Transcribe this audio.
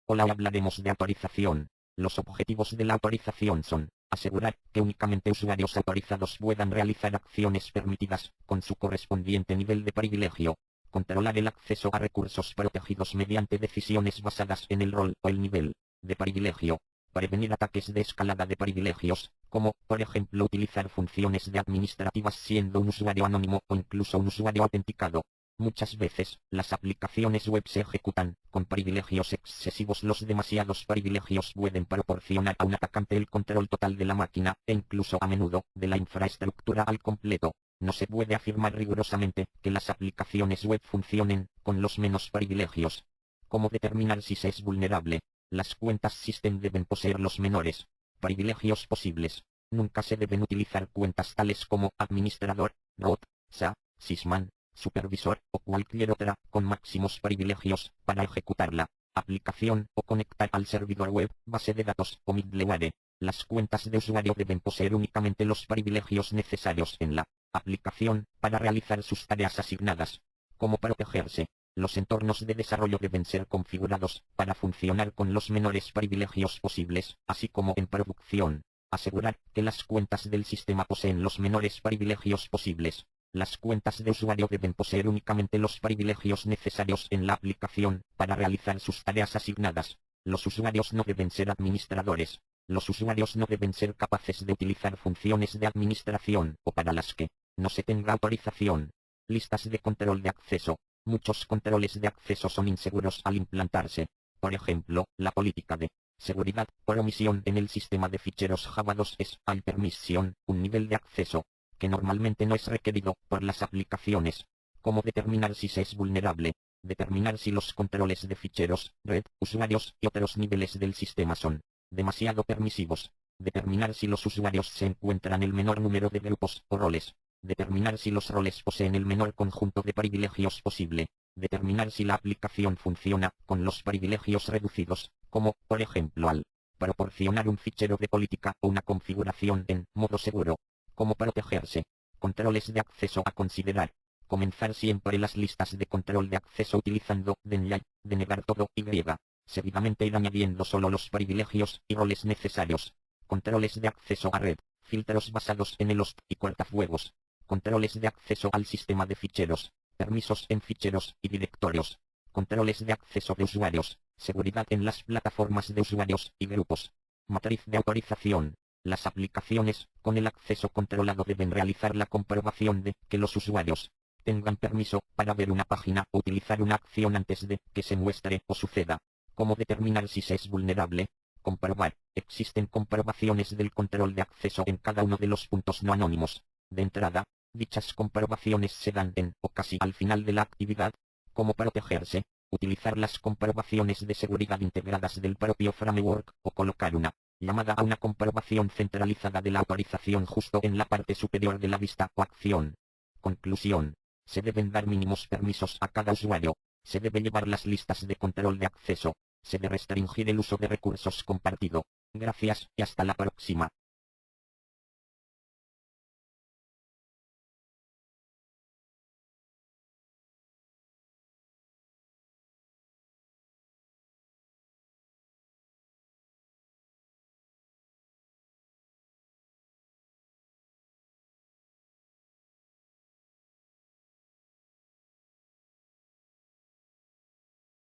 Hola, hoy hablaremos de autorización. Los objetivos de la autorización son asegurar que únicamente usuarios autorizados puedan realizar acciones permitidas con su correspondiente nivel de privilegio, controlar el acceso a recursos protegidos mediante decisiones basadas en el rol o el nivel de privilegio, prevenir ataques de escalada de privilegios, como, por ejemplo, utilizar funciones de administrativas siendo un usuario anónimo o incluso un usuario autenticado. Muchas veces, las aplicaciones web se ejecutan con privilegios excesivos. Los demasiados privilegios pueden proporcionar a un atacante el control total de la máquina, e incluso a menudo, de la infraestructura al completo. No se puede afirmar rigurosamente que las aplicaciones web funcionen con los menos privilegios. ¿Cómo determinar si se es vulnerable? Las cuentas System deben poseer los menores privilegios posibles. Nunca se deben utilizar cuentas tales como administrador, root, SA, sysman, supervisor o cualquier otra con máximos privilegios para ejecutar la aplicación o conectar al servidor web, base de datos o middleware. Las cuentas de usuario deben poseer únicamente los privilegios necesarios en la aplicación para realizar sus tareas asignadas. ¿Cómo protegerse? Los entornos de desarrollo deben ser configurados para funcionar con los menores privilegios posibles, así como en producción. Asegurar que las cuentas del sistema poseen los menores privilegios posibles. Las cuentas de usuario deben poseer únicamente los privilegios necesarios en la aplicación para realizar sus tareas asignadas. Los usuarios no deben ser administradores. Los usuarios no deben ser capaces de utilizar funciones de administración o para las que no se tenga autorización. Listas de control de acceso. Muchos controles de acceso son inseguros al implantarse. Por ejemplo, la política de seguridad por omisión en el sistema de ficheros Java 2 es High Permission, un nivel de acceso que normalmente no es requerido por las aplicaciones. ¿Cómo determinar si se es vulnerable? Determinar si los controles de ficheros, red, usuarios y otros niveles del sistema son demasiado permisivos. Determinar si los usuarios se encuentran en el menor número de grupos o roles. Determinar si los roles poseen el menor conjunto de privilegios posible. Determinar si la aplicación funciona con los privilegios reducidos, como, por ejemplo, al proporcionar un fichero de política o una configuración en modo seguro. ¿Cómo protegerse? Controles de acceso a considerar. Comenzar siempre las listas de control de acceso utilizando deny, denegar todo y seguidamente ir añadiendo solo los privilegios y roles necesarios. Controles de acceso a red. Filtros basados en el host y cortafuegos. Controles de acceso al sistema de ficheros. Permisos en ficheros y directorios. Controles de acceso de usuarios. Seguridad en las plataformas de usuarios y grupos. Matriz de autorización. Las aplicaciones con el acceso controlado deben realizar la comprobación de que los usuarios tengan permiso para ver una página o utilizar una acción antes de que se muestre o suceda. ¿Cómo determinar si se es vulnerable? Comprobar. Existen comprobaciones del control de acceso en cada uno de los puntos no anónimos. De entrada, dichas comprobaciones se dan en o casi al final de la actividad. ¿Cómo protegerse? Utilizar las comprobaciones de seguridad integradas del propio framework o colocar una llamada a una comprobación centralizada de la autorización justo en la parte superior de la vista o acción. Conclusión. Se deben dar mínimos permisos a cada usuario. Se debe llevar las listas de control de acceso. Se debe restringir el uso de recursos compartido. Gracias y hasta la próxima.